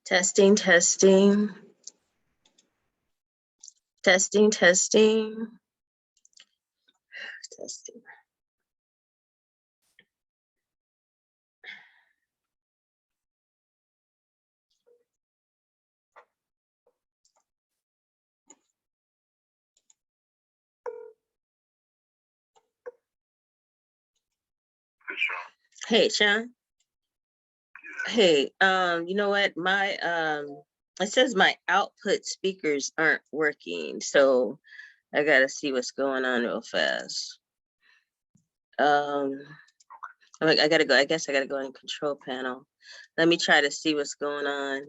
Testing, testing. Testing, testing. Testing. Hey, Shawn. Hey, you know what? It says my output speakers aren't working, so I gotta see what's going on real fast. I gotta go. I guess I gotta go in control panel. Let me try to see what's going on.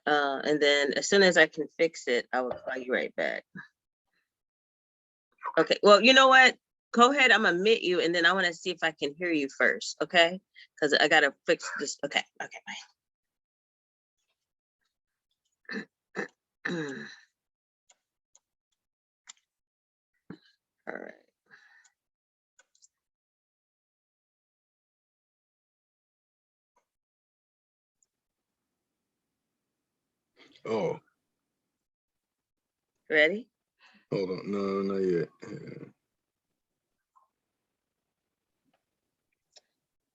And then as soon as I can fix it, I will call you right back. Okay, well, you know what? Go ahead, I'm gonna mute you, and then I wanna see if I can hear you first, okay? Because I gotta fix this. Okay, bye. All right. Oh. Ready? Hold on. No, not yet.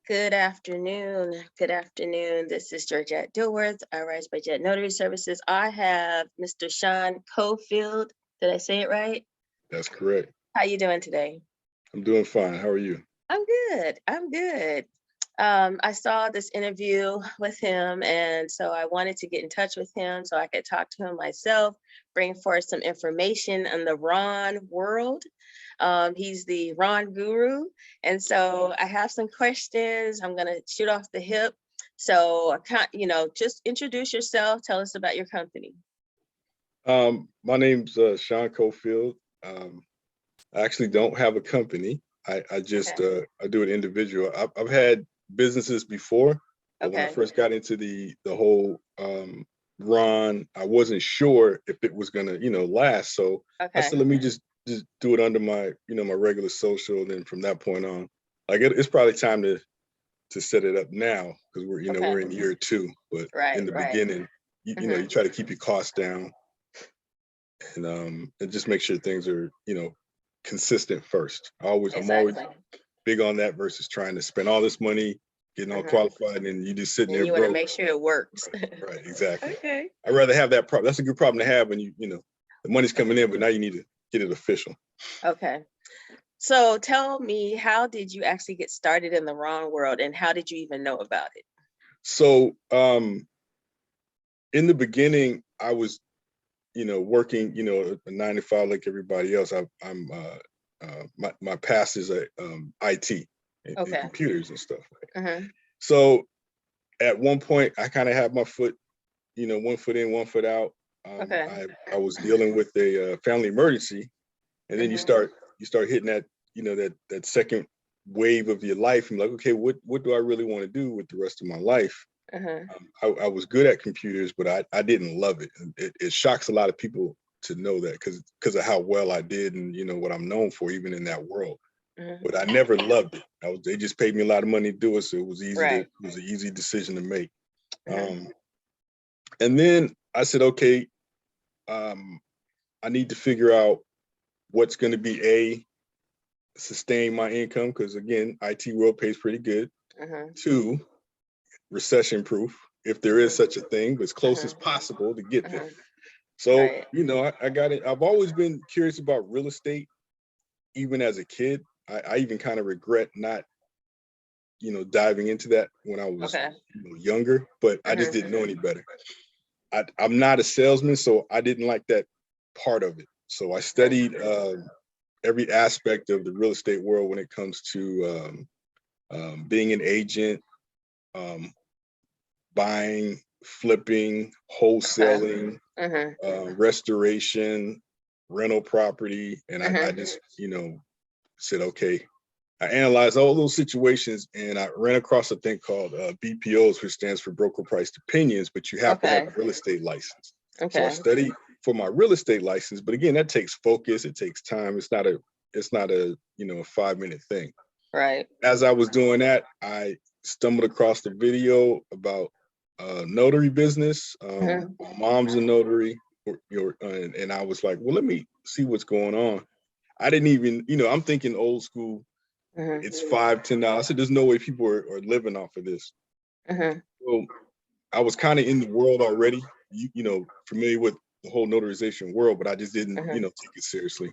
Good afternoon. Good afternoon. This is Georgette Dilworth, I Rise by Jet Notary Services. I have Mr. Shawn Cofield. Did I say it right? That's correct. How you doing today? I'm doing fine. How are you? I'm good. I'm good. I saw this interview with him, and so I wanted to get in touch with him so I could talk to him myself, bring forth some information on the Ron world. He's the Ron guru, and so I have some questions. I'm gonna shoot off the hip. So, just introduce yourself. Tell us about your company. My name's Shawn Cofield. I actually don't have a company. I just I do it individual. I've had businesses before, but when I first got into the whole Ron, I wasn't sure if it was gonna last. So I said, let me just do it under my my regular social. And then from that point on, like it's probably time to set it up now because we're we're in year 2. But in the beginning, you try to keep your costs down and just make sure things are consistent first. I'm always big on that versus trying to spend all this money, getting all qualified, and you just sitting there broke. You want to make sure it works. Right, exactly. I'd rather have that problem. That's a good problem to have when the money's coming in, but now you need to get it official. Okay. So tell me, how did you actually get started in the Ron world, and how did you even know about it? So in the beginning, I was working a 9 to 5 like everybody else. I'm my past is IT and computers and stuff. So at one point, I kind of had my foot, one foot in, one foot out. I was dealing with a family emergency, and then you start hitting that that second wave of your life. I'm like, okay, what do I really want to do with the rest of my life? I was good at computers, but I didn't love it. It shocks a lot of people to know that because of how well I did and what I'm known for, even in that world. But I never loved it. They just paid me a lot of money to do it, so it was easy. It was an easy decision to make. And then I said, okay, I need to figure out what's going to be sustain my income, because again, IT world pays pretty good. 2, recession proof, if there is such a thing, but as close as possible to get there. So I got it. I've always been curious about real estate, even as a kid. I even kind of regret not diving into that when I was younger, but I just didn't know any better. I'm not a salesman, so I didn't like that part of it. So I studied every aspect of the real estate world when it comes to being an agent, buying, flipping, wholesaling, restoration, rental property. And I just, said, okay, I analyzed all those situations, and I ran across a thing called BPOs, which stands for broker priced opinions, but you have to have a real estate license. So I studied for my real estate license, but again, that takes focus. It takes time. It's not a a 5-minute thing. Right. As I was doing that, I stumbled across the video about notary business. My mom's a notary, and I was like, well, let me see what's going on. I didn't even, I'm thinking old school. It's $5, $10. I said, there's no way people are living off of this. So I was kind of in the world already, familiar with the whole notarization world, but I just didn't, take it seriously.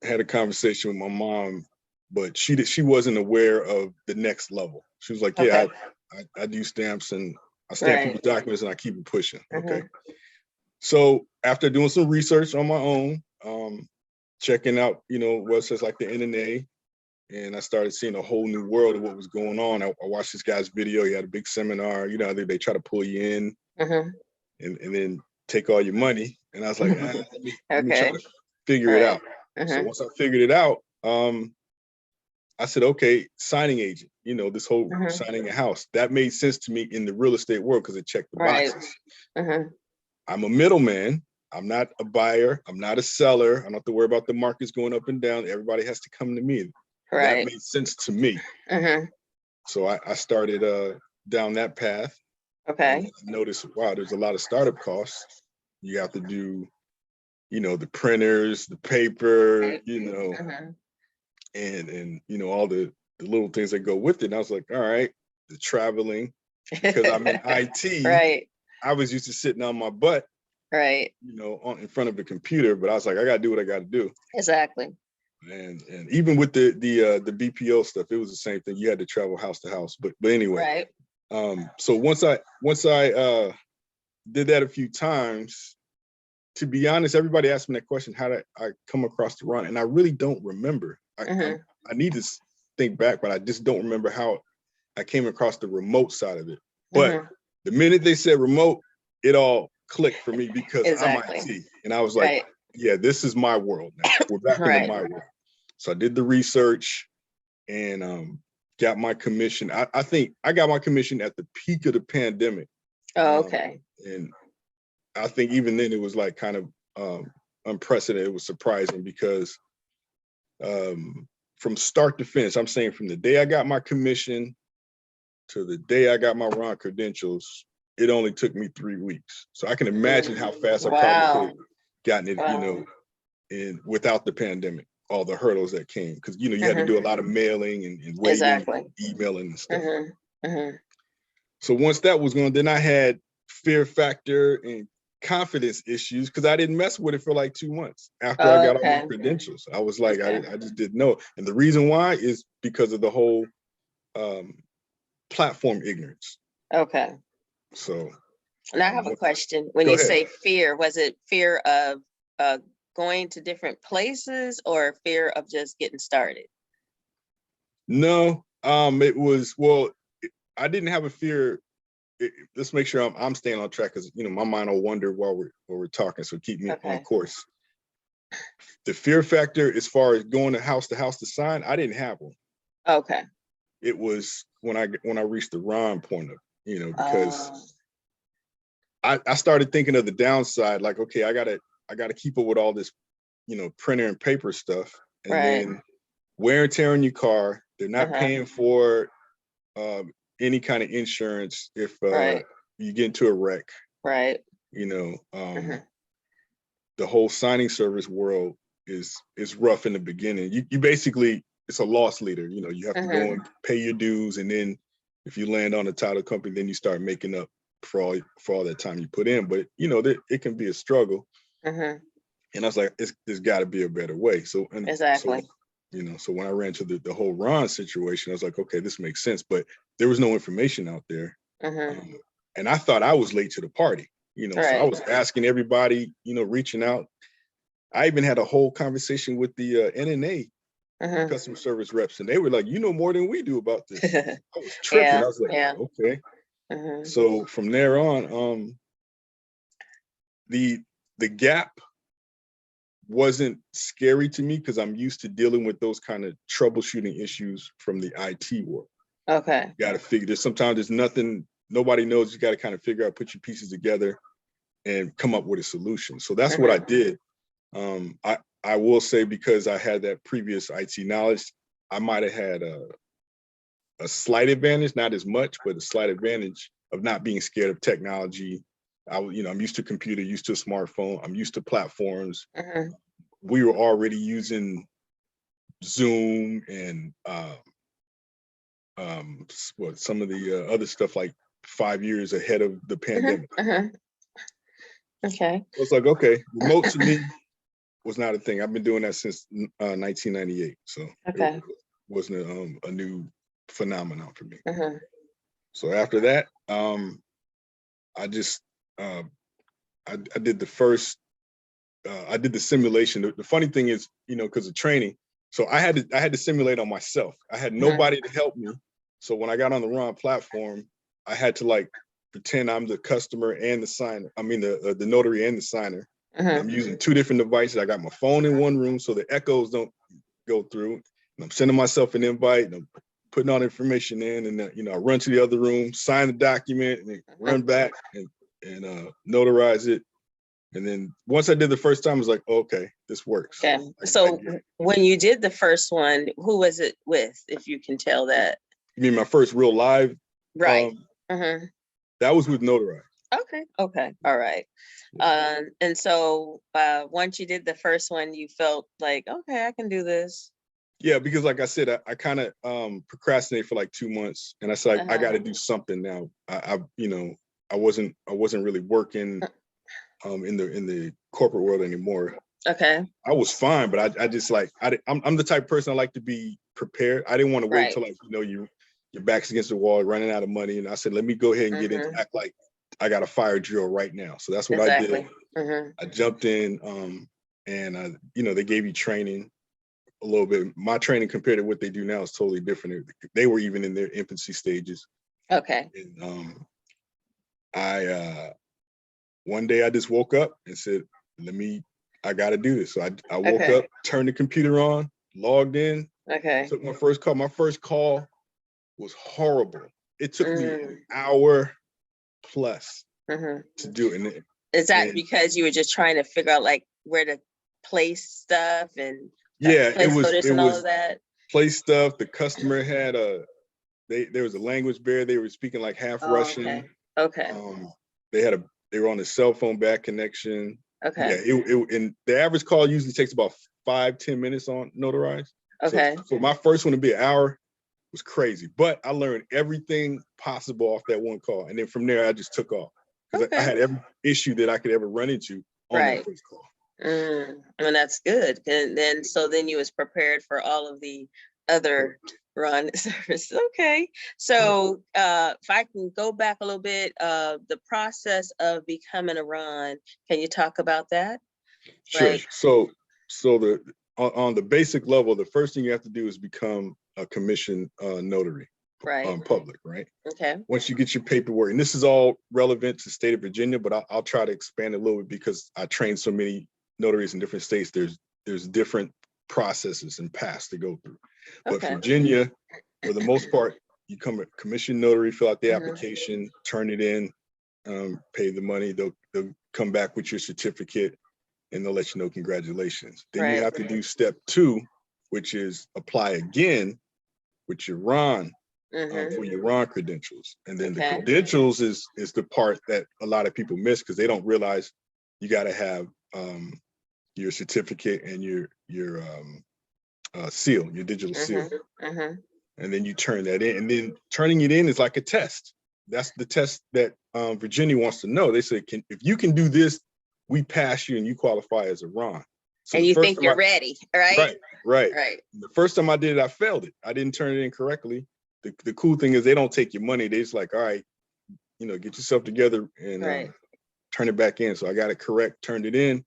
I had a conversation with my mom, but she wasn't aware of the next level. She was like, yeah, I do stamps, and I stamp people's documents, and I keep it pushing. Okay. So after doing some research on my own, checking out, websites like the NNA, and I started seeing a whole new world of what was going on. I watched this guy's video. He had a big seminar. They try to pull you in and then take all your money. And I was like, let me try to figure it out. So once I figured it out, I said, okay, signing agent, this whole signing a house, that made sense to me in the real estate world because it checked the boxes. I'm a middleman. I'm not a buyer. I'm not a seller. I don't have to worry about the markets going up and down. Everybody has to come to me. That made sense to me. So I started down that path. I noticed, wow, there's a lot of startup costs. You have to do, the printers, the paper, and all the little things that go with it. And I was like, all right, the traveling, because I'm in IT. I was used to sitting on my butt, in front of a computer, but I was like, I got to do what I got to do. Exactly. And even with the BPO stuff, it was the same thing. You had to travel house to house, but anyway. So once I did that a few times, to be honest, everybody asked me that question, how did I come across the Ron? And I really don't remember. I need to think back, but I just don't remember how I came across the remote side of it. But the minute they said remote, it all clicked for me because I'm IT. And I was like, yeah, this is my world now. We're back into my world. So I did the research and got my commission. I think I got my commission at the peak of the pandemic. And I think even then it was like kind of unprecedented. It was surprising because from start to finish, I'm saying from the day I got my commission to the day I got my Ron credentials, it only took me 3 weeks. So I can imagine how fast I probably could have gotten it, and without the pandemic, all the hurdles that came, because you had to do a lot of mailing and waiting, emailing and stuff. So once that was going, then I had fear factor and confidence issues because I didn't mess with it for like 2 months after I got all my credentials. I was like, I just didn't know. And the reason why is because of the whole platform ignorance. So and I have a question. When you say fear, was it fear of going to different places or fear of just getting started? No, it was, well, I didn't have a fear. Let's make sure I'm staying on track because my mind will wander while we're talking. So keep me on course. The fear factor, as far as going to house to sign, I didn't have one. It was when I reached the Ron point of, because I started thinking of the downside, like, okay, I gotta keep up with all this, printer and paper stuff, and then wear and tear on your car. They're not paying for any kind of insurance if you get into a wreck. The whole signing service world is rough in the beginning. You basically, it's a loss leader. You have to go and pay your dues, and then if you land on a title company, then you start making up for all that time you put in. But it can be a struggle. And I was like, there's got to be a better way. So so when I ran to the whole Ron situation, I was like, okay, this makes sense. But there was no information out there, and I thought I was late to the party. So I was asking everybody, reaching out. I even had a whole conversation with the NNA customer service reps, and they were like, you know more than we do about this. I was tripping. I was like, okay. So from there on, the gap wasn't scary to me because I'm used to dealing with those kind of troubleshooting issues from the IT world. You got to figure this. Sometimes there's nothing, nobody knows. You got to kind of figure out, put your pieces together and come up with a solution. So that's what I did. I will say, because I had that previous IT knowledge, I might have had a slight advantage, not as much, but a slight advantage of not being scared of technology. I'm used to computer, used to a smartphone. I'm used to platforms. We were already using Zoom and some of the other stuff like 5 years ahead of the pandemic. Okay. It's like, okay, remote to me was not a thing. I've been doing that since 1998. So it wasn't a new phenomenon for me. So after that, I just I did the first I did the simulation. The funny thing is, because of training, so I had to simulate on myself. I had nobody to help me. So when I got on the Ron platform, I had to like pretend I'm the customer and the signer. I mean the notary and the signer. I'm using 2 different devices. I got my phone in one room so the echoes don't go through. And I'm sending myself an invite and I'm putting all the information in, and then, I run to the other room, sign the document, and then run back and notarize it. And then once I did the first time, I was like, okay, this works. Okay. So when you did the first one, who was it with, if you can tell that? You mean my first real live? Right. That was with Notarize. Okay. Okay. All right. And so once you did the first one, you felt like, okay, I can do this. Yeah, because like I said, I kind of procrastinated for like 2 months, and I said, I got to do something now. I wasn't really working in the corporate world anymore. Okay. I was fine, but I just like I'm the type of person I like to be prepared. I didn't want to wait till like your back's against the wall, running out of money, and I said, let me go ahead and get into act like I got a fire drill right now. So that's what I did. I jumped in, and they gave you training a little bit. My training compared to what they do now is totally different. They were even in their infancy stages. Okay. And one day I just woke up and said, I got to do this. So I woke up, turned the computer on, logged in, took my first call. My first call was horrible. It took me an hour plus to do it. Is that because you were just trying to figure out like where to place stuff and it was all of that? Place stuff. The customer had there was a language barrier. They were speaking like half Russian. Okay. They were on a cell phone back connection. Okay. Yeah, and the average call usually takes about 5-10 minutes on Notarize. Okay. So my first one to be an hour was crazy, but I learned everything possible off that one call, and then from there I just took off because I had every issue that I could ever run into on that first call. And that's good. And then you was prepared for all of the other Ron service. Okay. So if I can go back a little bit, the process of becoming a Ron, can you talk about that? Sure. Like, so on the basic level, the first thing you have to do is become a commissioned notary. Public, right? Okay. Once you get your paperwork, and this is all relevant to the state of Virginia, but I'll try to expand a little bit because I trained so many notaries in different states. There's different processes and paths to go through. But Virginia, for the most part, you come a commissioned notary, fill out the application, turn it in, pay the money. They'll come back with your certificate, and they'll let you know congratulations. Then you have to do step 2, which is apply again with your Ron. For your Ron credentials. And then the credentials is the part that a lot of people miss because they don't realize you got to have your certificate and your seal, your digital seal. And then you turn that in. And then turning it in is like a test. That's the test that Virginia wants to know. They say, if you can do this, we pass you and you qualify as a Ron. So and you think you're ready, right? Right. The first time I did it, I failed it. I didn't turn it in correctly. The cool thing is they don't take your money. They just like, all right, get yourself together and turn it back in. So I got it correct, turned it in,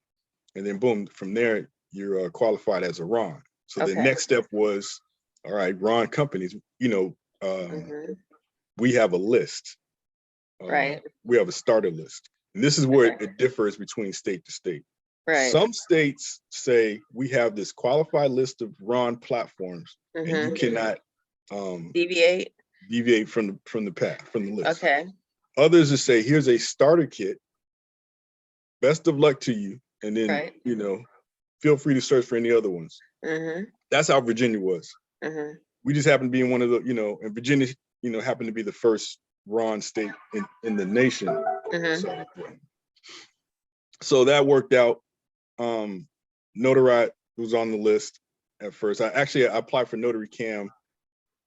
and then boom, from there, you're qualified as a Ron. So the next step was, all right, Ron companies, we have a list. We have a starter list. And this is where it differs between state to state. Some states say we have this qualified list of Ron platforms and you cannot deviate from the list. Others will say, here's a starter kit. Best of luck to you. And then, feel free to search for any other ones. That's how Virginia was. We just happened to be in one of the, and Virginia, happened to be the first Ron state in the nation. So that worked out. Notary was on the list at first. I applied for Notary Cam.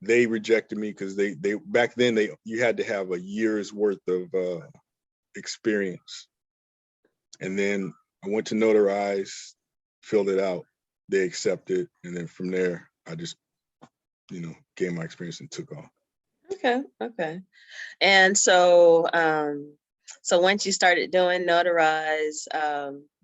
They rejected me because they back then you had to have a year's worth of experience. And then I went to Notarize, filled it out, they accepted, and then from there I just gained my experience and took off. Okay. And so so once you started doing Notarize,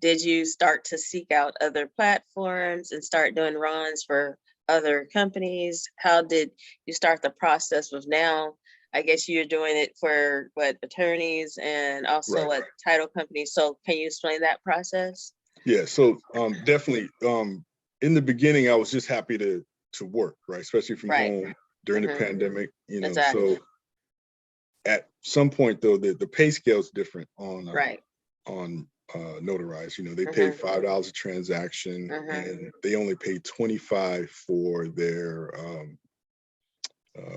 did you start to seek out other platforms and start doing runs for other companies? How did you start the process with now? I guess you're doing it for attorneys and also title companies. So can you explain that process? Yeah, so definitely in the beginning, I was just happy to work, right? Especially from home during the pandemic, so at some point though, the pay scale is different on Notarize. They pay $5 a transaction and they only pay $25 for their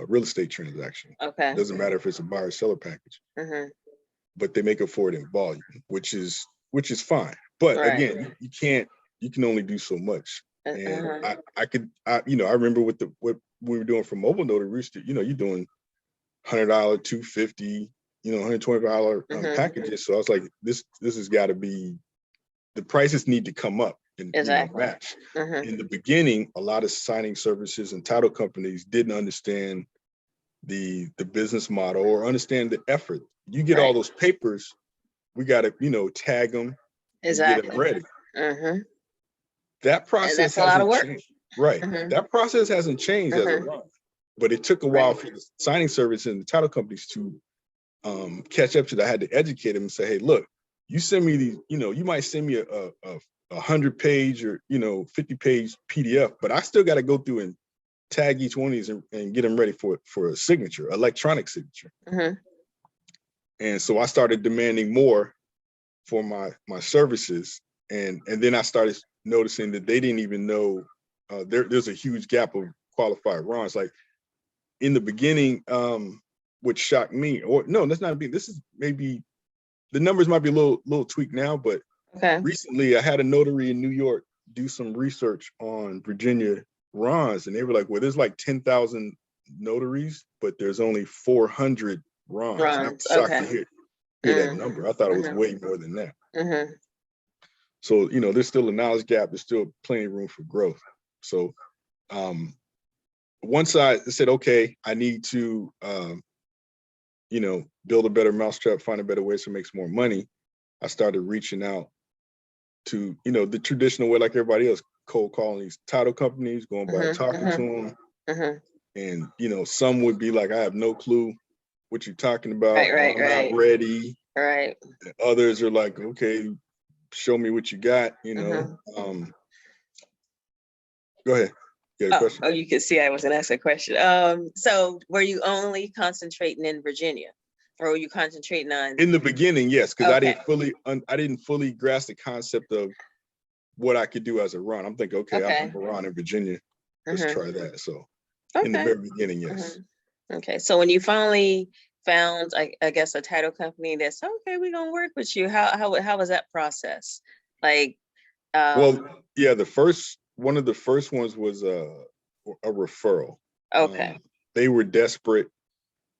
real estate transaction. Doesn't matter if it's a buyer seller package, but they make up for it in volume, which is fine. But again, you can only do so much. And I remember what we were doing for mobile notary, you're doing $100, $250, $125 packages. So I was like, this has got to be, the prices need to come up and match. In the beginning, a lot of signing services and title companies didn't understand the business model or understand the effort. You get all those papers, we got to tag them and get them ready. That process hasn't changed. That process hasn't changed as a run, but it took a while for the signing service and the title companies to catch up to that. I had to educate them and say, hey, look, you send me these, you might send me a 100-page or 50-page PDF, but I still got to go through and tag each one of these and get them ready for a signature, electronic signature. And so I started demanding more for my services, and then I started noticing that they didn't even know there's a huge gap of qualified runs. Like in the beginning, which shocked me, or no, that's not be. This is maybe the numbers might be a little tweaked now, but recently I had a notary in New York do some research on Virginia runs, and they were like, well, there's like 10,000 notaries, but there's only 400 runs. I'm shocked to hear that number. I thought it was way more than that. So, there's still a knowledge gap. There's still plenty of room for growth. So once I said, okay, I need to, build a better mousetrap, find a better way to make some more money, I started reaching out to, the traditional way, like everybody else, cold calling these title companies, going by talking to them. And, some would be like, I have no clue what you're talking about. I'm not ready. And others are like, okay, show me what you got, Go ahead. You had a question? Oh, you can see I was gonna ask a question. So were you only concentrating in Virginia, or were you concentrating on? In the beginning, yes, because I didn't fully grasp the concept of what I could do as a run. I'm thinking, okay, I'm a run in Virginia. Let's try that. So in the very beginning, yes. Okay, so when you finally found, I guess, a title company that's okay, we're gonna work with you. How was that process? Like, well, yeah, one of the first ones was a referral. They were desperate.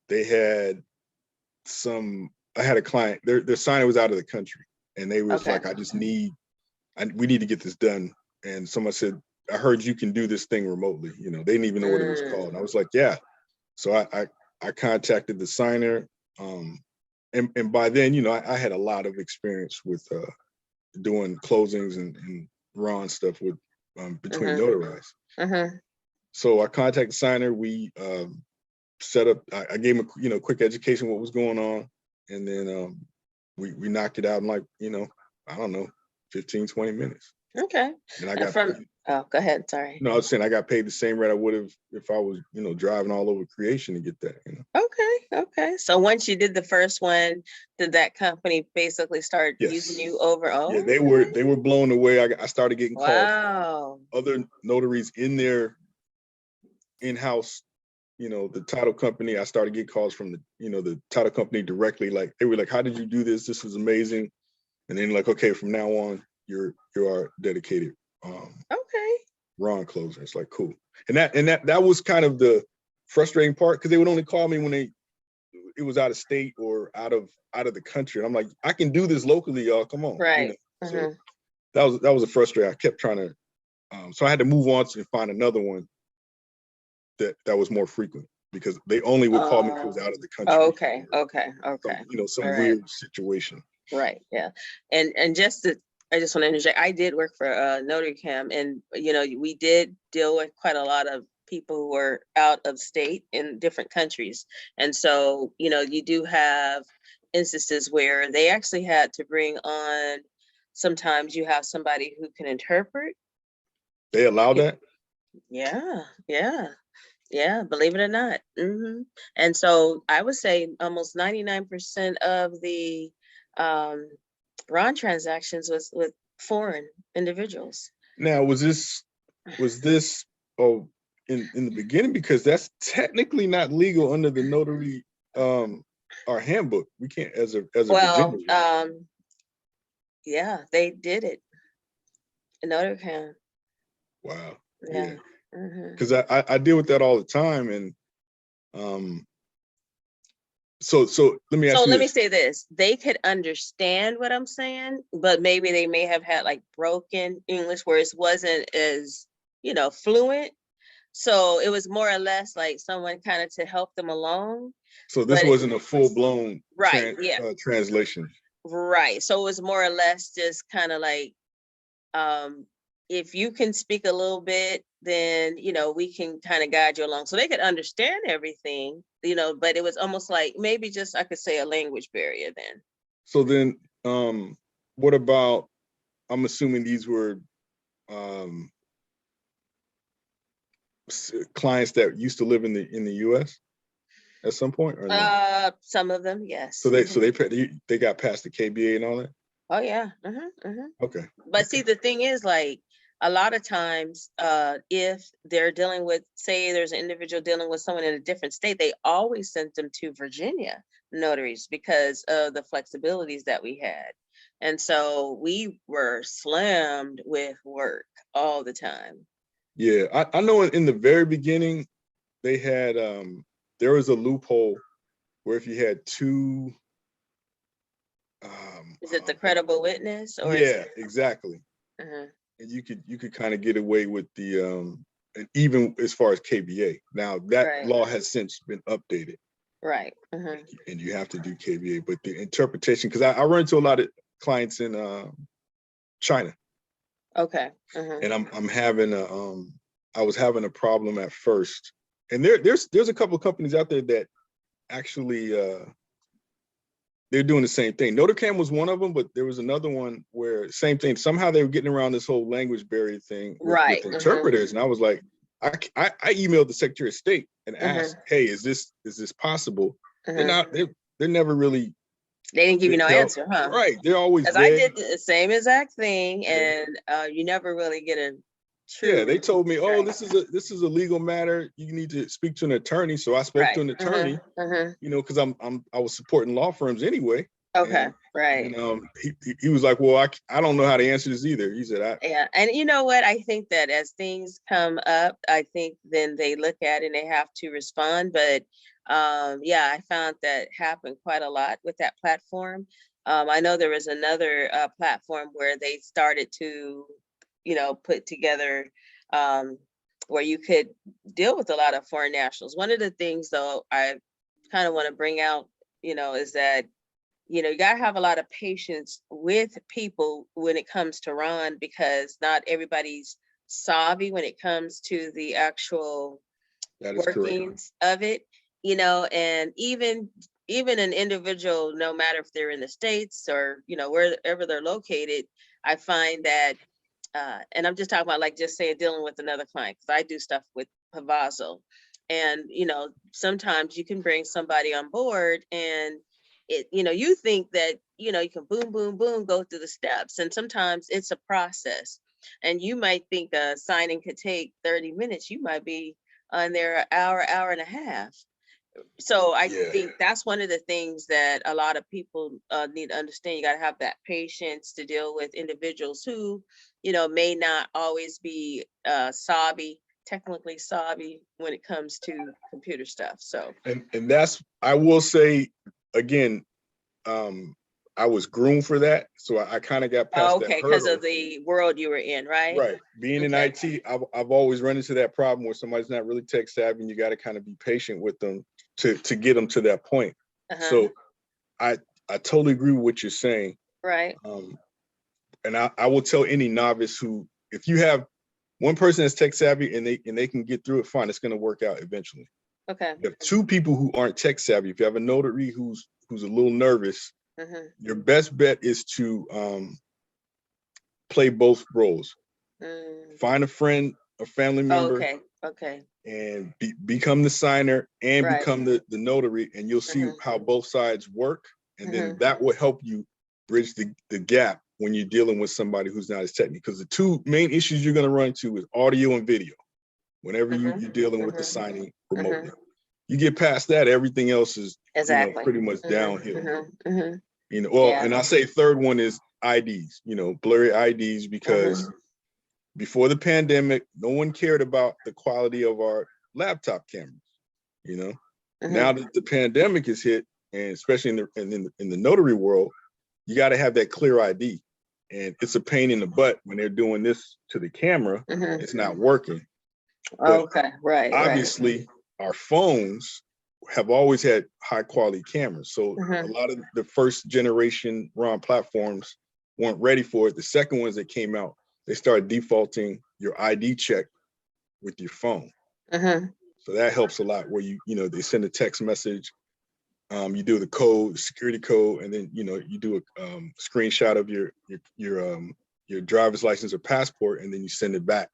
They had I had a client, their signer was out of the country, and they was like, we need to get this done. And someone said, I heard you can do this thing remotely. They didn't even know what it was called. And I was like, yeah. So I contacted the signer. And by then, I had a lot of experience with doing closings and Ron stuff with between Notarize. So I contacted the signer. We set up, I gave him a quick education what was going on, and then we knocked it out in like, I don't know, 15, 20 minutes. Okay. And I got go ahead, sorry. No, I was saying I got paid the same rate I would have if I was, driving all over creation to get that. Okay. So once you did the first one, did that company basically start using you over? Yeah, they were blown away. I started getting calls from other notaries in their in-house the title company, I started to get calls from the title company directly. Like, they were like, how did you do this? This is amazing. And then like, okay, from now on, you are dedicated Ron closer. It's like, cool. And that was kind of the frustrating part, because they would only call me when it was out of state or out of the country. And I'm like, I can do this locally, y'all. Come on. Right. So that was a frustrating. I kept trying to, so I had to move on to find another one that was more frequent, because they only would call me if it was out of the country. Okay. Some weird situation. Right. Yeah. And I just want to interject. I did work for Notary Cam, and we did deal with quite a lot of people who were out of state in different countries. And so, you do have instances where they actually had to bring on, sometimes you have somebody who can interpret. They allow that? Yeah, believe it or not. And so I would say almost 99% of the Ron transactions was with foreign individuals. Now, was this in the beginning? Because that's technically not legal under the notary our handbook. We can't, as a Virginian. Yeah, they did it. Notary Cam. Wow. Yeah. Because I deal with that all the time. And so let me ask you. So let me say this. They could understand what I'm saying, but maybe they may have had like broken English where it wasn't as, fluent. So it was more or less like someone kind of to help them along. So this wasn't a full-blown translation. Right. So it was more or less just kind of like, if you can speak a little bit, then, we can kind of guide you along. So they could understand everything, but it was almost like maybe just, I could say, a language barrier then. So then what about, I'm assuming these were clients that used to live in the US at some point, or no? Some of them, yes. So they got past the KBA and all that? Oh yeah. Okay. But see, the thing is, like, a lot of times, if they're dealing with, say there's an individual dealing with someone in a different state, they always sent them to Virginia notaries because of the flexibilities that we had. And so we were slammed with work all the time. Yeah, I know in the very beginning, they had, there was a loophole where if you had two, is it the credible witness? Or exactly. And you could kind of get away with the, and even as far as KBA. Now that law has since been updated. Right. And you have to do KBA, but the interpretation, because I run into a lot of clients in China. Okay. And I'm having I was having a problem at first. And there's a couple of companies out there that actually they're doing the same thing. NotaryCam was one of them, but there was another one where same thing. Somehow they were getting around this whole language barrier thing with interpreters. And I was like, I emailed the Secretary of State and asked, hey, is this possible? They're never really. They didn't give you no answer, huh? Right. They're always vague. I did the same exact thing, and you never really get a true. Yeah, they told me, oh, this is a legal matter. You need to speak to an attorney. So I spoke to an attorney, because I was supporting law firms anyway. Okay, right. And he was like, well, I don't know how to answer this either. He said, yeah, and you know what? I think that as things come up, I think then they look at it and they have to respond. But yeah, I found that happened quite a lot with that platform. I know there was another platform where they started to, put together where you could deal with a lot of foreign nationals. One of the things, though, I kind of want to bring out, is that, you gotta have a lot of patience with people when it comes to Ron, because not everybody's savvy when it comes to the actual workings of it, and even an individual, no matter if they're in the States or, wherever they're located, I find that, and I'm just talking about, like, just say dealing with another client, because I do stuff with Pavazo, and, sometimes you can bring somebody on board and you think that, you can boom, boom, boom, go through the steps. And sometimes it's a process. And you might think a signing could take 30 minutes. You might be and they're an hour and a half. So I think that's one of the things that a lot of people need to understand. You got to have that patience to deal with individuals who, may not always be technically savvy when it comes to computer stuff. So and that's, I will say again, I was groomed for that, so I kind of got past that hurdle. Because of the world you were in, right? Right. Being in IT, I've always run into that problem where somebody's not really tech savvy, and you got to kind of be patient with them to get them to that point. So I totally agree with what you're saying. Right. And I will tell any novice who, if you have one person that's tech savvy and they can get through it, fine, it's going to work out eventually. Okay. You have two people who aren't tech savvy. If you have a notary who's a little nervous, your best bet is to play both roles. Find a friend, a family member. Okay. And become the signer and become the notary, and you'll see how both sides work. And then that will help you bridge the gap when you're dealing with somebody who's not as technical. Because the two main issues you're going to run into is audio and video whenever you're dealing with the signing remotely. You get past that, everything else is pretty much downhill. And I'll say third one is IDs, blurry IDs, because before the pandemic, no one cared about the quality of our laptop cameras. Now that the pandemic is hit, and especially in the notary world, you got to have that clear ID, and it's a pain in the butt when they're doing this to the camera. It's not working. But obviously, our phones have always had high quality cameras, so a lot of the first generation ROM platforms weren't ready for it. The second ones that came out, they started defaulting your ID check with your phone. So that helps a lot, where they send a text message, you do the code, the security code, and then you do a screenshot of your driver's license or passport, and then you send it back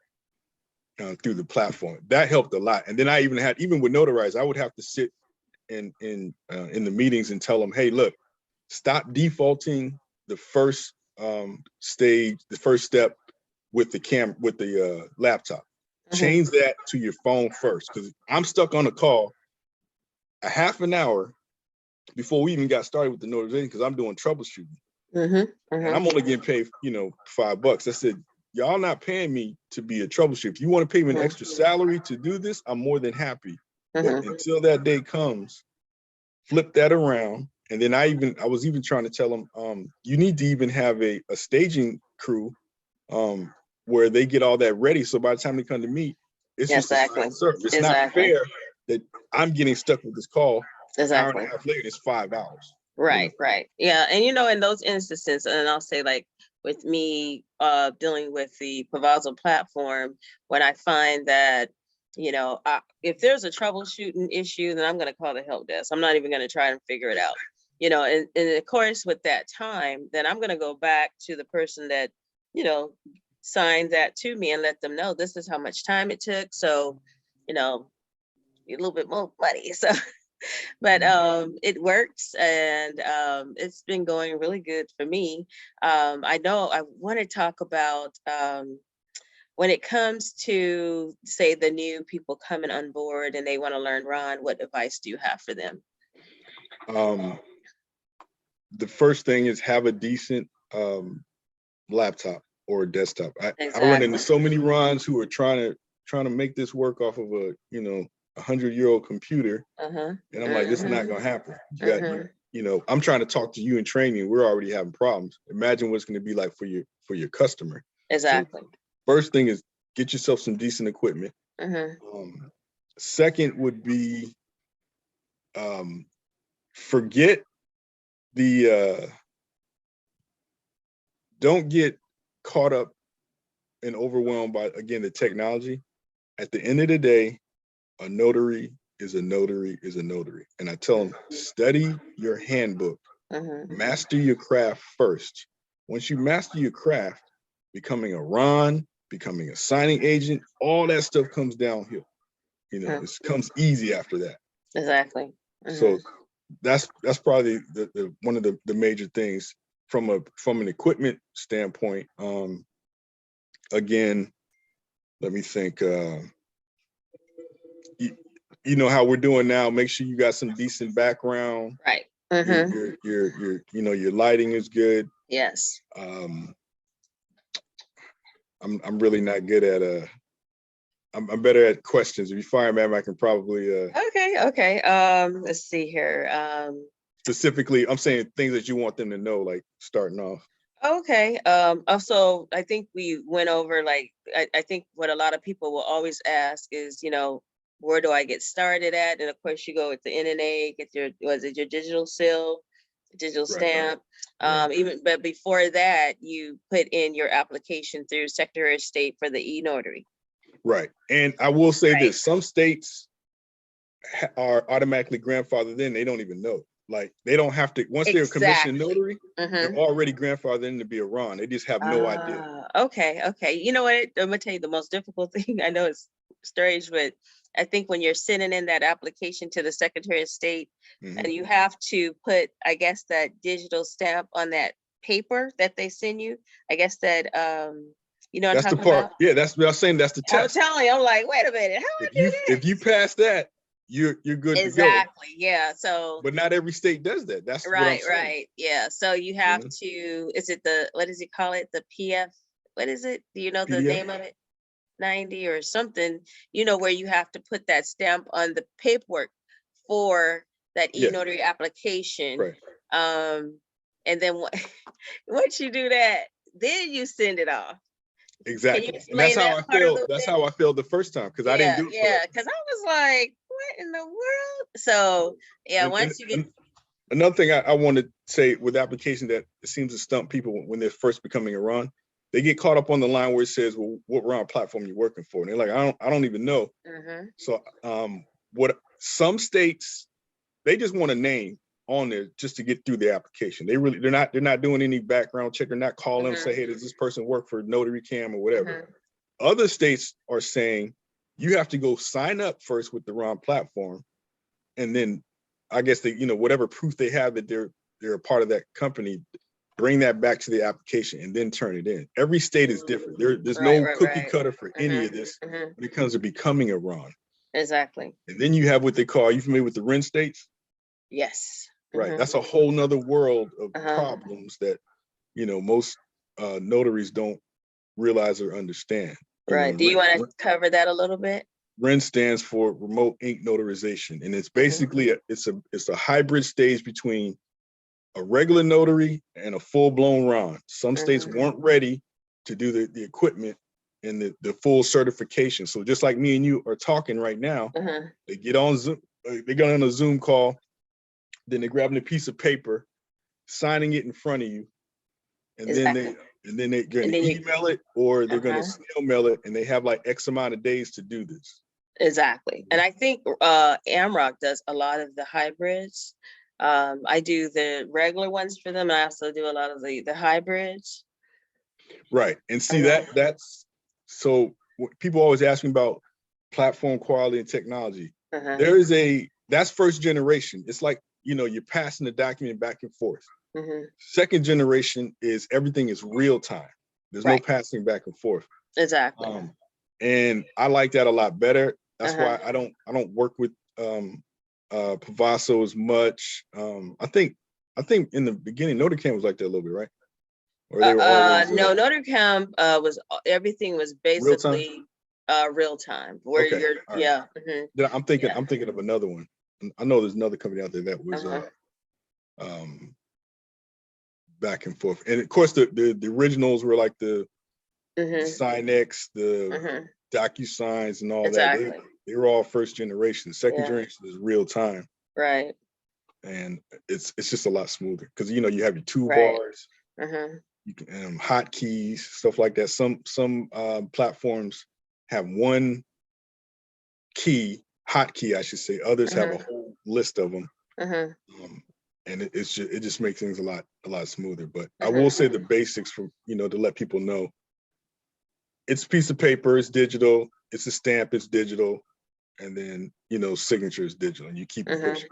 through the platform. That helped a lot. And then I even with Notarize, I would have to sit in the meetings and tell them, hey, look, stop defaulting the first stage, the first step with the laptop. Change that to your phone first, because I'm stuck on a call a half an hour before we even got started with the notarization, because I'm doing troubleshooting. And I'm only getting paid, $5. I said, y'all not paying me to be a troubleshooter. If you want to pay me an extra salary to do this, I'm more than happy. But until that day comes, flip that around. And then I was even trying to tell them, you need to even have a staging crew where they get all that ready. So by the time they come to me, it's just a service. It's not fair that I'm getting stuck with this call. An hour and a half later, it's 5 hours. Right. Yeah. And in those instances, and I'll say, like with me dealing with the Proviso platform, when I find that, if there's a troubleshooting issue, then I'm going to call the help desk. I'm not even going to try and figure it out. And of course, with that time, then I'm going to go back to the person that, signed that to me and let them know this is how much time it took. So, a little bit more money. So, but it works, and it's been going really good for me. I know I want to talk about when it comes to, say, the new people coming on board and they want to learn Ron, what advice do you have for them? The first thing is have a decent laptop or a desktop. I run into so many Rons who are trying to make this work off of a 100-year-old computer, and I'm like, this is not gonna happen. I'm trying to talk to you and train you. We're already having problems. Imagine what it's going to be like for your customer. Exactly. So first thing is get yourself some decent equipment. Second would be forget don't get caught up and overwhelmed by, again, the technology. At the end of the day, a notary is a notary is a notary. And I tell them, study your handbook, master your craft first. Once you master your craft, becoming a Ron, becoming a signing agent, all that stuff comes downhill. It comes easy after that. Exactly. So that's probably the one of the major things from an equipment standpoint. Again, let me think. you know how we're doing now, make sure you got some decent background. Right. Your lighting is good. Yes. I'm really not good at I'm better at questions. If you fire me, I can probably Okay. Let's see here. Specifically, I'm saying things that you want them to know, like starting off. Okay. Also, I think we went over, like, I think what a lot of people will always ask is, where do I get started at? And of course, you go with the NNA, get your, was it your digital seal, digital stamp? But before that, you put in your application through Secretary of State for the e-notary. Right. And I will say this, some states are automatically grandfathered in, they don't even know. Like, they don't have to, once they're a commissioned notary, they're already grandfathered in to be a RON. They just have no idea. Okay. You know what? I'm gonna tell you the most difficult thing. I know it's strange, but I think when you're sending in that application to the Secretary of State, and you have to put, I guess, that digital stamp on that paper that they send you. I guess that that's the part. Yeah, that's what I'm saying. That's the test. I'm telling you, I'm like, wait a minute, how do I do this? If you pass that, you're good to go. Exactly. Yeah. So, but not every state does that. That's right. Yeah. So you have to, is it what does he call it? The PF, what is it? Do you know the name of it? 90 or something, where you have to put that stamp on the paperwork for that e-notary application. Right. And then once you do that, then you send it off. Exactly. And that's how I feel. That's how I feel the first time, because I didn't do it. Yeah, because I was like, what in the world? So once you get. Another thing I want to say with application that it seems to stump people when they're first becoming a RON, they get caught up on the line where it says, well, what RON platform you're working for? And they're like, I don't even know. So what some states, they just want a name on there just to get through the application. They're not doing any background check. They're not calling them, say, hey, does this person work for Notary Cam or whatever. Other states are saying you have to go sign up first with the RON platform, and then I guess they, whatever proof they have that they're a part of that company, bring that back to the application and then turn it in. Every state is different. There's no cookie cutter for any of this when it comes to becoming a RON. Exactly. And then you have what they call, are you familiar with the REN states? Yes. Right. That's a whole nother world of problems that, most notaries don't realize or understand. Right. Do you want to cover that a little bit? REN stands for Remote Ink Notarization. And it's basically, it's a hybrid stage between a regular notary and a full-blown RON. Some states weren't ready to do the equipment and the full certification. So just like me and you are talking right now, they get on Zoom, they got on a Zoom call, then they're grabbing a piece of paper, signing it in front of you, and then they're going to email it, or they're going to snail mail it, and they have like X amount of days to do this. Exactly. And I think Amrock does a lot of the hybrids. I do the regular ones for them. I also do a lot of the hybrids. Right. And see that's so people always ask me about platform quality and technology. That's first generation. It's like, you're passing the document back and forth. Second generation is everything is real time. There's no passing back and forth. Exactly. And I like that a lot better. That's why I don't work with Pavaso as much. I think in the beginning, Notary Cam was like that a little bit, right? Or they were always, no, Notary Cam everything was basically real time. Where you're I'm thinking of another one. I know there's another company out there that was back and forth. And of course the originals were like the Signex, the DocuSigns and all that. They were all first generation. Second generation is real time. Right. And it's just a lot smoother because you have your toolbars, you can hotkeys, stuff like that. Some platforms have one key, hotkey, I should say. Others have a whole list of them. And it just makes things a lot smoother. But I will say the basics for to let people know. It's a piece of paper, it's digital, it's a stamp, it's digital, and then signature is digital, and you keep it pushing.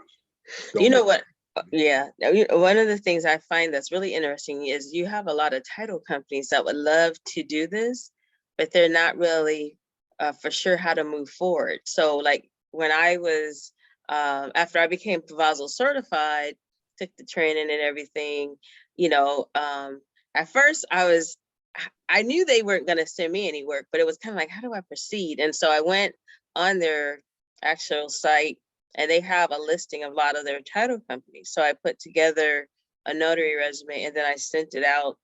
You know what? Yeah, one of the things I find that's really interesting is you have a lot of title companies that would love to do this, but they're not really for sure how to move forward. So like when I was, after I became Proviso certified, took the training and everything, you know, at first I knew they weren't going to send me any work, but it was kind of like, how do I proceed? And so I went on their actual site, and they have a listing of a lot of their title companies. So I put together a notary resume, and then I sent it out.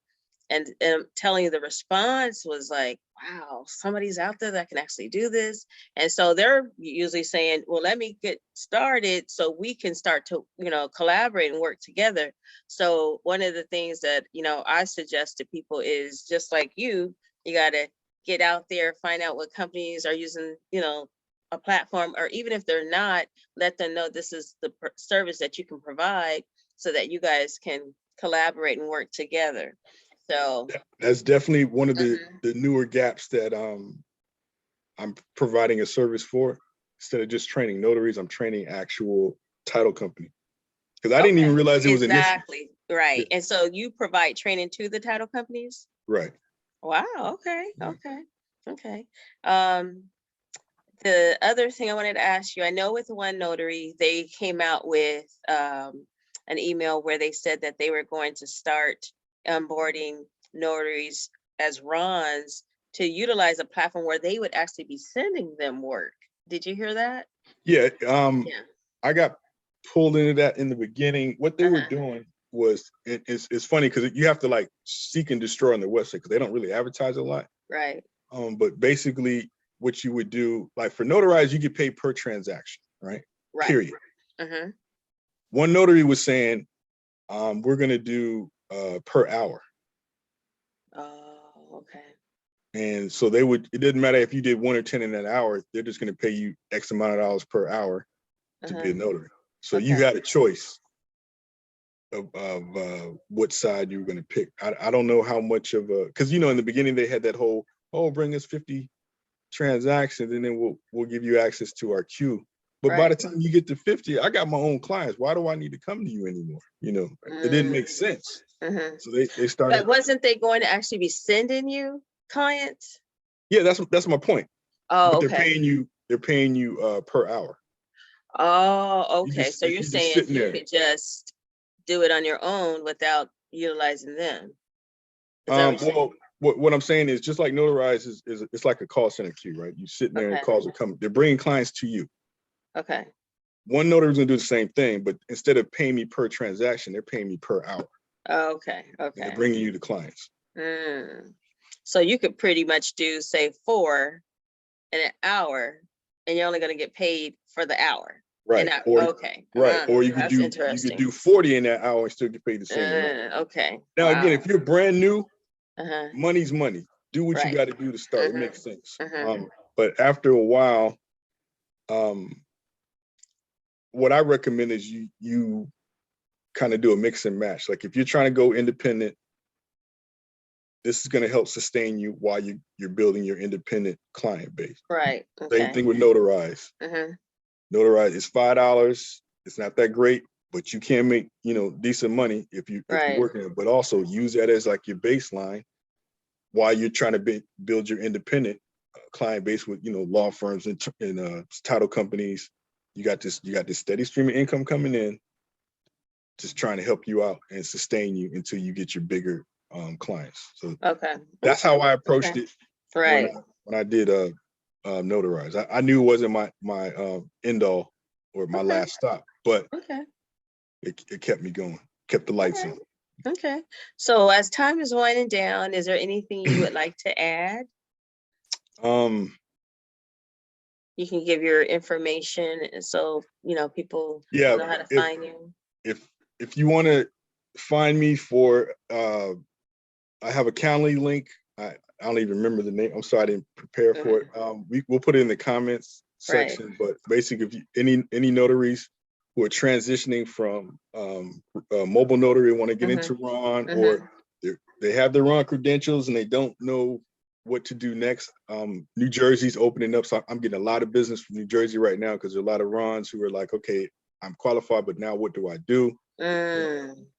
And I'm telling you, the response was like, wow, somebody's out there that can actually do this. And so they're usually saying, well, let me get started so we can start to, you know, collaborate and work together. So one of the things that, you know, I suggest to people is just like you got to get out there, find out what companies are using, you know, a platform, or even if they're not, let them know this is the service that you can provide so that you guys can collaborate and work together. So that's definitely one of the newer gaps that I'm providing a service for. Instead of just training notaries, I'm training actual title company, because I didn't even realize it was an issue. Exactly, right. And so you provide training to the title companies? Right. Wow, okay, okay. The other thing I wanted to ask you, I know with One Notary, they came out with an email where they said that they were going to start onboarding notaries as Rons to utilize a platform where they would actually be sending them work. Did you hear that? Yeah. I got pulled into that in the beginning. What they were doing was, it's funny because you have to like seek and destroy on their website because they don't really advertise a lot. Right. But basically what you would do, like for notarized, you get paid per transaction, right? Period. One Notary was saying, we're going to do per hour. Oh, okay. And so they would, it didn't matter if you did 1 or 10 in that hour, they're just going to pay you X amount of dollars per hour to be a notary. So you had a choice of what side you were going to pick. I don't know how much of a, because, you know, in the beginning they had that whole, oh, bring us 50 transactions and then we'll give you access to our queue. But by the time you get to 50, I got my own clients. Why do I need to come to you anymore? You know, it didn't make sense. So they started. But wasn't they going to actually be sending you clients? Yeah, that's my point. Oh, but they're paying you per hour. Oh, okay. So you're saying you could just do it on your own without utilizing them. Well, what I'm saying is, just like Notarize is it's like a call center queue, right? You sitting there and calls are coming. They're bringing clients to you. Okay. One Notary is gonna do the same thing, but instead of paying me per transaction, they're paying me per hour. Okay. Okay. They're bringing you the clients. So you could pretty much do, say, 4 in an hour, and you're only going to get paid for the hour. Right. Or you could do 40 in that hour and still get paid the same amount. Okay. Now again, if you're brand new, money's money. Do what you got to do to start. It makes sense. But after a while, what I recommend is you kind of do a mix and match. Like if you're trying to go independent, this is going to help sustain you while you're building your independent client base. Right. Same thing with Notarize. Notarize is $5. It's not that great, but you can make, you know, decent money if you're working it. But also use that as like your baseline while you're trying to build your independent client base with, you know, law firms and title companies. You got this steady stream of income coming in, just trying to help you out and sustain you until you get your bigger clients. So that's how I approached it. Right. When I did Notarize, I knew it wasn't my end all or my last stop, but it kept me going, kept the lights on. Okay. So as time is winding down, is there anything you would like to add? You can give your information, and so, you know, people know how to find you. If you want to find me for, I have a Calendly link. I don't even remember the name. I'm sorry, I didn't prepare for it. We'll put it in the comments section. But basically, if any notaries who are transitioning from mobile notary want to get into RON, or they have their RON credentials and they don't know what to do next. New Jersey's opening up, so I'm getting a lot of business from New Jersey right now because there are a lot of RONs who are like, okay, I'm qualified, but now what do I do?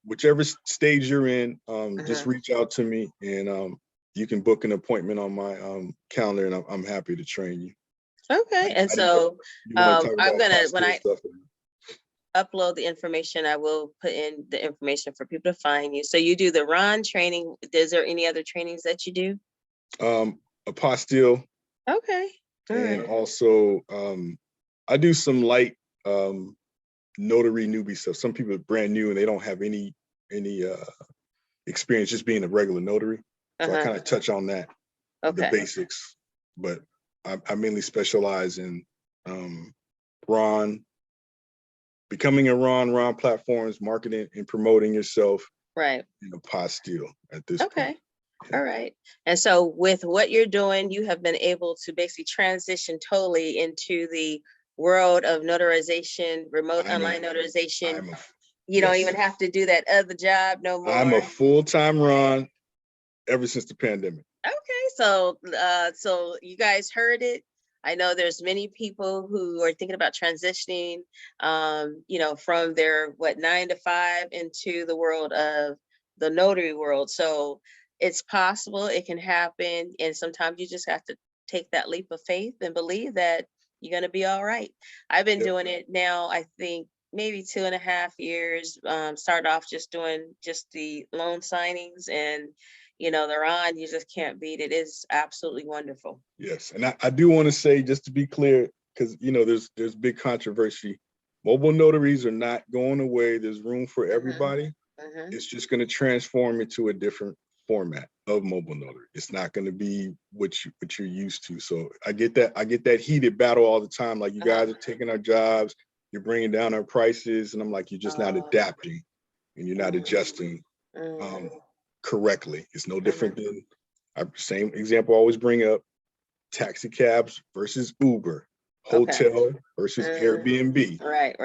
Whichever stage you're in, just reach out to me, and you can book an appointment on my calendar, and I'm happy to train you. Okay, and so you want to talk I'm about gonna, when apostille I stuff? upload the information, I will put in the information for people to find you. So you do the RON training. Is there any other trainings that you do? Apostille. Okay. All and right. also I do some light notary newbie stuff. Some people are brand new and they don't have any experience just being a regular notary. So I kind of touch on that, the basics, but I mainly specialize in RON, becoming a RON platforms, marketing and promoting yourself. Right. Apostille at this point. Yeah. All right. And so with what you're doing, you have been able to basically transition totally into the world of notarization, remote online notarization. You don't even have to do that other job no more. I'm a full-time RON ever since the pandemic. Okay, so so you guys heard it. I know there's many people who are thinking about transitioning, from their 9 to 5 into the world of the notary world. So it's possible, it can happen, and sometimes you just have to take that leap of faith and believe that you're going to be all right. I've been doing it now, I think maybe 2.5 years. Started off just doing just the loan signings, and they're on, you just can't beat it. It's absolutely wonderful. Yes. And I do want to say, just to be clear, because there's big controversy. Mobile notaries are not going away. There's room for everybody. It's just going to transform into a different format of mobile notary. It's not going to be what you're used to. So I get that heated battle all the time. Like, you guys are taking our jobs, you're bringing down our prices, and I'm like, you're just not adapting and you're not adjusting correctly. It's no different than same example I always bring up: taxi cabs versus Uber, hotel versus Airbnb. Right.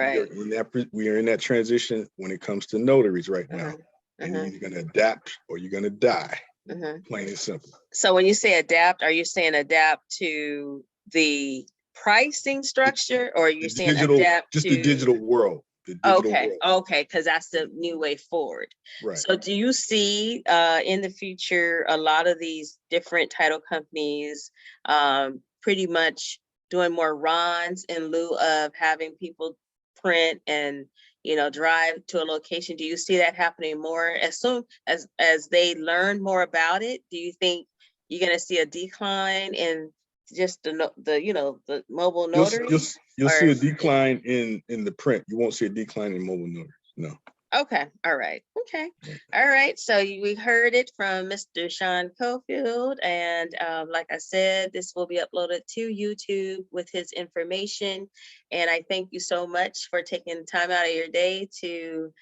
We are in that transition when it comes to notaries right now. And you're either going to adapt or you're going to die. Plain and simple. So when you say adapt, are you saying adapt to the pricing structure, or you're saying adapt to the digital world? Okay, because that's the new way forward. Right. So do you see in the future a lot of these different title companies pretty much doing more RONs in lieu of having people print and drive to a location? Do you see that happening more as soon as they learn more about it? Do you think you're going to see a decline in just the mobile notaries? You'll see a decline in the print. You won't see a decline in mobile notaries. No. Okay. All right. Okay. All right. So we heard it from Mr. Shawn Cofield. And like I said, this will be uploaded to YouTube with his information. And I thank you so much for taking time out of your day to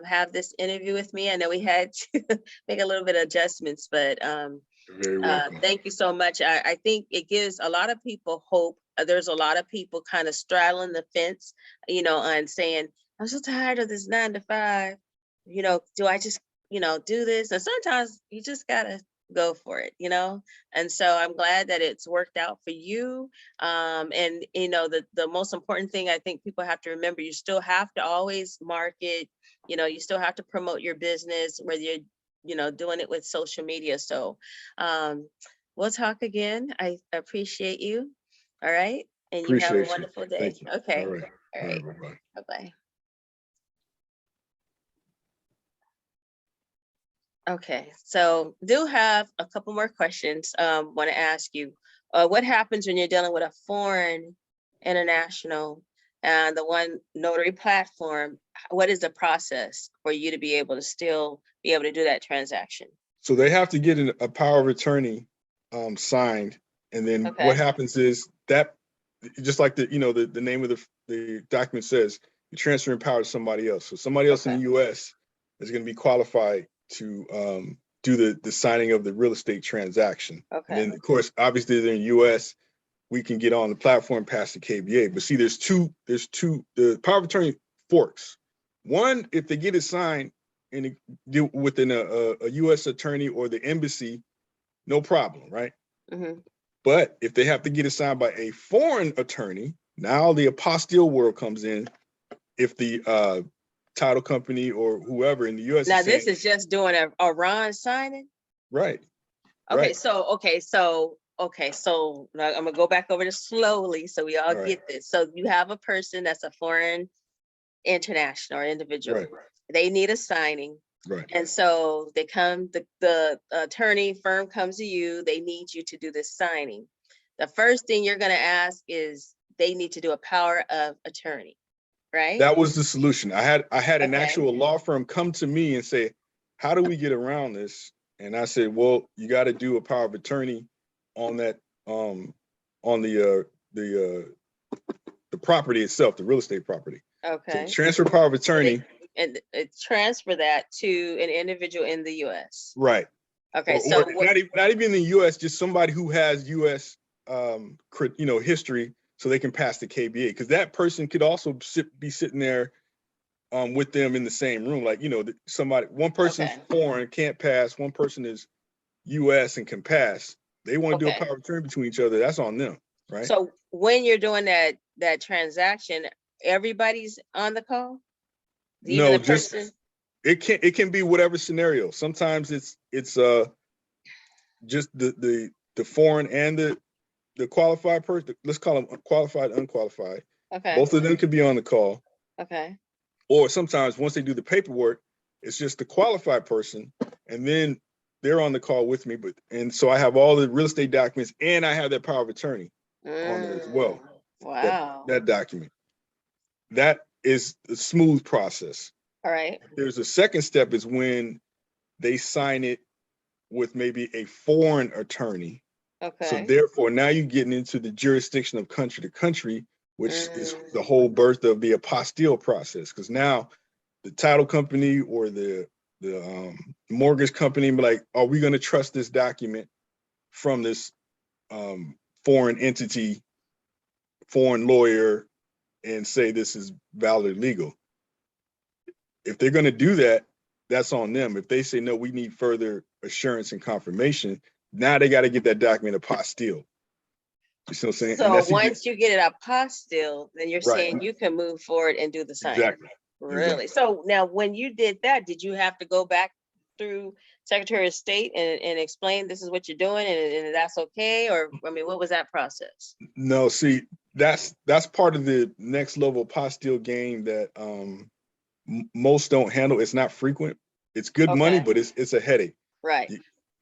have this interview with me. I know we had to make a little bit of adjustments, but very welcome. Thank you so much. I think it gives a lot of people hope. There's a lot of people kind of straddling the fence, on saying, I'm so tired of this 9 to 5. Do I just, do this? And sometimes you just gotta go for it, And so I'm glad that it's worked out for you. And the most important thing I think people have to remember, you still have to always market, you still have to promote your business, whether you're doing it with social media. So we'll talk again. I appreciate you. All right. And you have a wonderful day. Okay. All right. Bye-bye. Bye-bye. Okay, so do have a couple more questions. Want to ask you, what happens when you're dealing with a foreign international and the one notary platform? What is the process for you to be able to still be able to do that transaction? So they have to get a power of attorney signed, and then what happens is that, just like the name of the document says, you're transferring power to somebody else. So somebody else in the U.S. is going to be qualified to do the signing of the real estate transaction. And then, of course, obviously they're in the U.S., we can get on the platform past the KBA. But see, there's two, the power of attorney forks. One, if they get it signed and within a U.S. attorney or the embassy, no problem, right? But if they have to get it signed by a foreign attorney, now the apostille world comes in. If the title company or whoever in the U.S. Now this is just doing a RON signing, right? Okay, so okay, so now I'm gonna go back over this slowly so we all get this. So you have a person that's a foreign international or individual. Right. They need a signing. Right. And so they come, the attorney firm comes to you, they need you to do this signing. The first thing you're gonna ask is they need to do a power of attorney, right? That was the solution. I had an actual law firm come to me and say, how do we get around this? And I said, well, you got to do a power of attorney on that, on the property itself, the real estate property. Okay. So transfer power of attorney. And transfer that to an individual in the US. Right. Okay. Or not even in the US, just somebody who has US, history, so they can pass the KBA, because that person could also be sitting there with them in the same room. Like, one person's foreign, can't pass, one person is US and can pass. They want to do a power of attorney between each other. That's on them, right? So when you're doing that transaction, everybody's on the call? Even no, just it can be whatever scenario. Sometimes it's just the foreign and the qualified person. Let's call them qualified, unqualified. Okay. Both of them could be on the call. Okay. Or sometimes once they do the paperwork, it's just the qualified person, and then they're on the call with me. And so I have all the real estate documents, and I have that power of attorney on there as well. Wow. That document. That is a smooth process. All right. There's a second step, is when they sign it with maybe a foreign attorney. Okay. So therefore, now you're getting into the jurisdiction of country to country, which is the whole birth of the apostille process. Because now the title company or the mortgage company be like, are we going to trust this document from this foreign entity, foreign lawyer, and say this is valid legal? If they're going to do that, that's on them. If they say, no, we need further assurance and confirmation, now they got to get that document apostille. You see what I'm saying? So once you get it apostille, then you're saying you can move forward and do the signing. Exactly. Really? Exactly. So now when you did that, did you have to go back through Secretary of State and explain this is what you're doing and that's okay? Or, I mean, what was that process? No, see, that's part of the next level apostille game that most don't handle. It's not frequent. It's good money, but it's a headache. Right.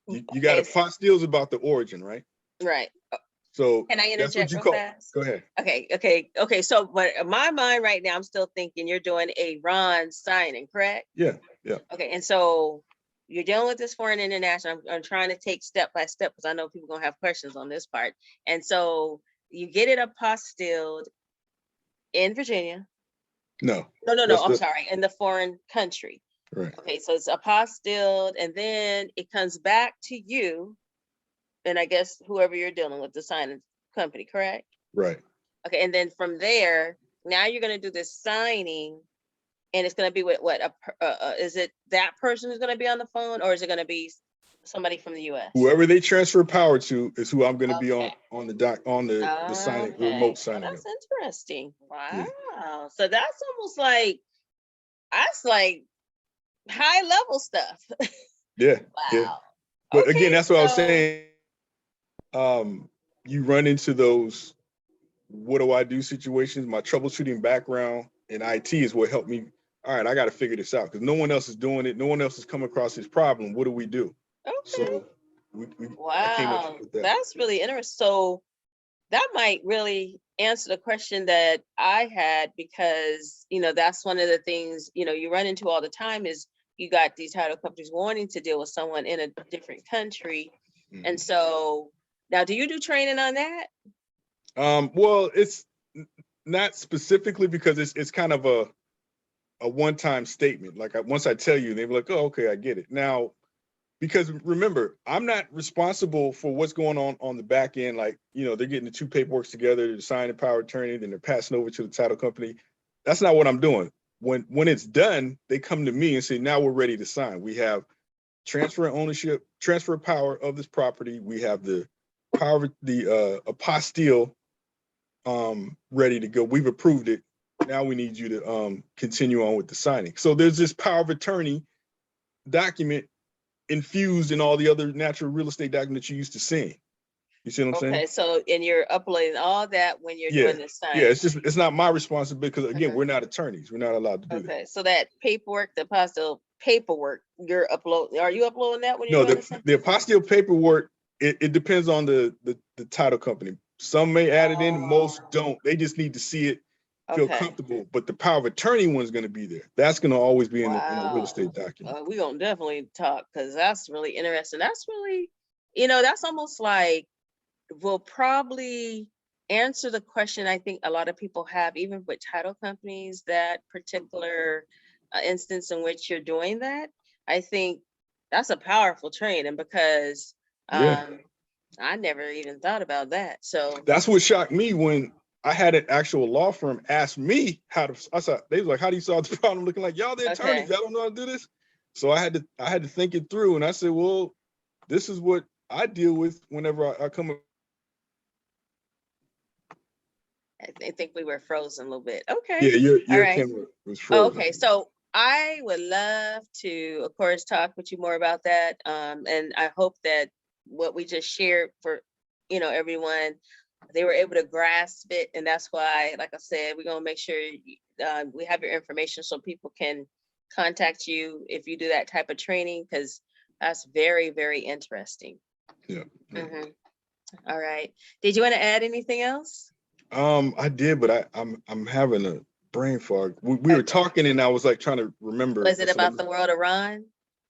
You got apostilles about the origin, right? Right. So can I interject real fast? Go ahead. Okay. So, but in my mind right now, I'm still thinking you're doing a Ron signing, correct? Yeah. Okay, and so you're dealing with this foreign international. I'm trying to take step by step because I know people gonna have questions on this part. And so you get it apostilled in Virginia. No. I'm sorry, in the foreign country. Right. Okay, so it's apostilled, and then it comes back to you. And I guess whoever you're dealing with, the signing company, correct? Right. Okay, and then from there, now you're going to do this signing, and it's going to be with what? Is it that person who's going to be on the phone, or is it going to be somebody from the U.S.? Whoever they transfer power to is who I'm going to be on the signing, remote signing. That's interesting. Wow. Yeah. So that's almost like high level stuff. Yeah. Wow. Yeah. But again, that's what I was saying. You run into those what do I do situations. My troubleshooting background in IT is what helped me. All right, I got to figure this out because no one else is doing it. No one else has come across this problem. What do we do? Okay. So I came up with that. That's really interesting. So that might really answer the question that I had, because that's one of the things you run into all the time is you got these title companies wanting to deal with someone in a different country. Mm-hmm. And so now, do you do training on that? Well, it's not specifically because it's kind of a one-time statement. Like once I tell you, they're like, oh, okay, I get it. Now, because remember, I'm not responsible for what's going on the back end. Like, they're getting the two paperwork together, they're signing power of attorney, then they're passing over to the title company. That's not what I'm doing. When it's done, they come to me and say, now we're ready to sign. We have transfer ownership, transfer power of this property. We have the power of the apostille ready to go. We've approved it. Now we need you to continue on with the signing. So there's this power of attorney document infused in all the other natural real estate documents you're used to seeing. You see what I'm saying? Okay, so and you're uploading all that when you're doing the sign. Yeah, it's not my responsibility because again, we're not attorneys. We're not allowed to do that. Okay, so that paperwork, the apostille paperwork, you're uploading. Are you uploading that when you're No, doing the sign? the apostille paperwork, it depends on the title company. Some may add it in, most don't. They just need to see it, feel comfortable. But the power of attorney one's going to be there. That's going to always be in a real estate document. We're going to definitely talk because that's really interesting. That's really, that's almost like will probably answer the question I think a lot of people have, even with title companies, that particular instance in which you're doing that. I think that's a powerful training because I never even thought about that. So that's what shocked me when I had an actual law firm ask me how to. They was like, "How do you solve the problem?" Looking like y'all the attorneys, y'all don't know how to do this. So I had to think it through, and I said, "Well, this is what I deal with whenever I come." I think we were frozen a little bit. Okay. Yeah, your camera was frozen. Okay, so I would love to, of course, talk with you more about that. And I hope that what we just shared for, everyone, they were able to grasp it. And that's why, like I said, we're going to make sure we have your information so people can contact you if you do that type of training, because that's very, very interesting. Yeah. All right. Did you want to add anything else? I did, but I'm having a brain fog. We were talking and I was like trying to remember. Was it about the world of Ron?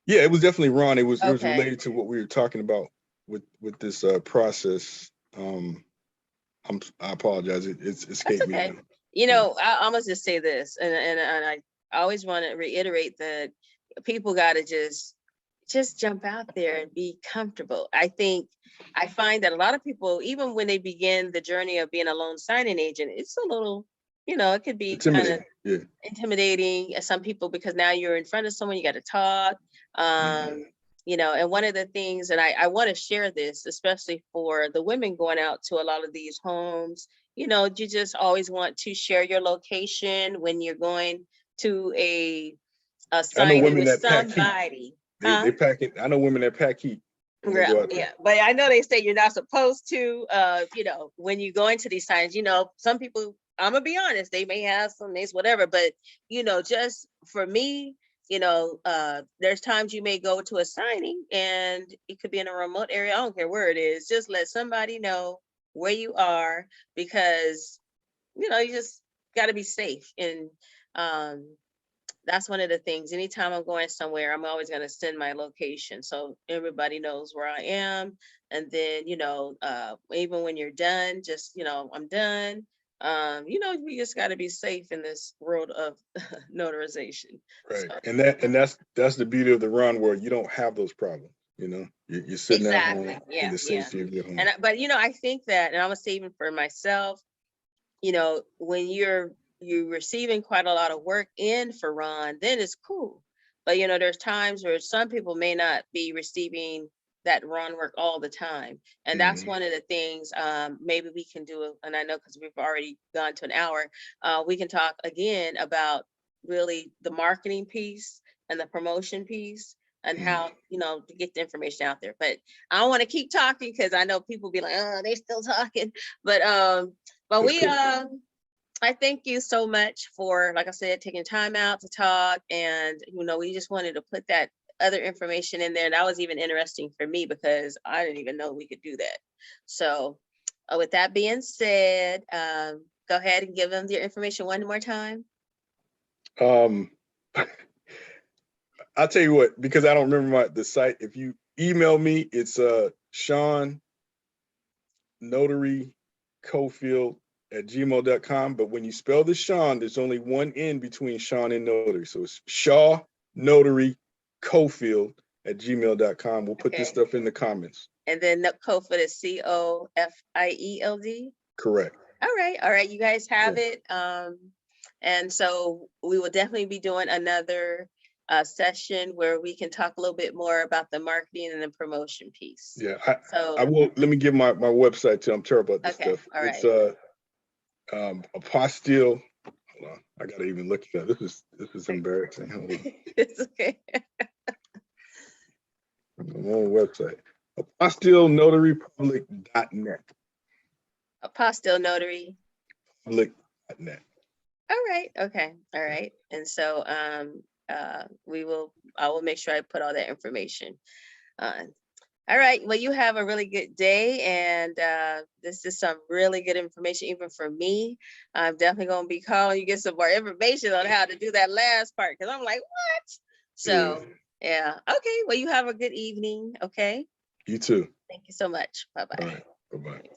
Yeah, it was definitely Ron. It was related to what we were talking about with this process. I apologize. It's escaped me now. I must just say this, and I always want to reiterate that people got to just jump out there and be comfortable. I find that a lot of people, even when they begin the journey of being a loan signing agent, it's a little, it could be kind of intimidating as some people, because now you're in front of someone, you got to talk. And one of the things, and I want to share this, especially for the women going out to a lot of these homes, you just always want to share your location when you're going to a signing with somebody. They pack it. I know women that pack heat. Yeah, but I know they say you're not supposed to, when you go into these signs, some people, I'm gonna be honest, they may have some names, whatever, but just for me, there's times you may go to a signing and it could be in a remote area. I don't care where it is. Just let somebody know where you are, because, you just got to be safe. And that's one of the things. Anytime I'm going somewhere, I'm always going to send my location so everybody knows where I am. And then, even when you're done, just, I'm done. We just got to be safe in this world of notarization. Right. So, and that's the beauty of the Ron world. You don't have those problems. You're sitting at home in the safety of your home. But I think that, and I'm gonna say even for myself, when you're receiving quite a lot of work in for Ron, then it's cool. But there's times where some people may not be receiving that Ron work all the time. And that's one of the things maybe we can do, and I know because we've already gone to an hour, we can talk again about really the marketing piece and the promotion piece and how, to get the information out there. But I don't want to keep talking because I know people be like, oh, they're still talking. But I thank you so much for, like I said, taking time out to talk. And, we just wanted to put that other information in there. And that was even interesting for me because I didn't even know we could do that. So with that being said, go ahead and give them your information one more time. I'll tell you what, because I don't remember the site. If you email me, it's Shawn Cofield at gmail.com. But when you spell the Shawn, there's only one N between Shawn and Notary. So it's shawnotarycofield at gmail.com. We'll put this stuff in the comments. And then Cofield is Cofield? Correct. All right. You guys have it. And so we will definitely be doing another session where we can talk a little bit more about the marketing and the promotion piece. Yeah, I will. Let me give my website too. I'm terrible at this stuff. All right. It's apostille. Hold on, I gotta even look at that. This is embarrassing. It's okay. My own website. ApostilLnotaryPublic.net. Apostille Notary. Public.net. All right. Okay. All right. And so I will make sure I put all that information on. All right. Well, you have a really good day. And this is some really good information, even for me. I'm definitely going to be calling you, get some more information on how to do that last part. Cause I'm like, what? So yeah. Okay. Well, you have a good evening. Okay. You too. Thank you so much. Bye-bye. All right. Bye-bye.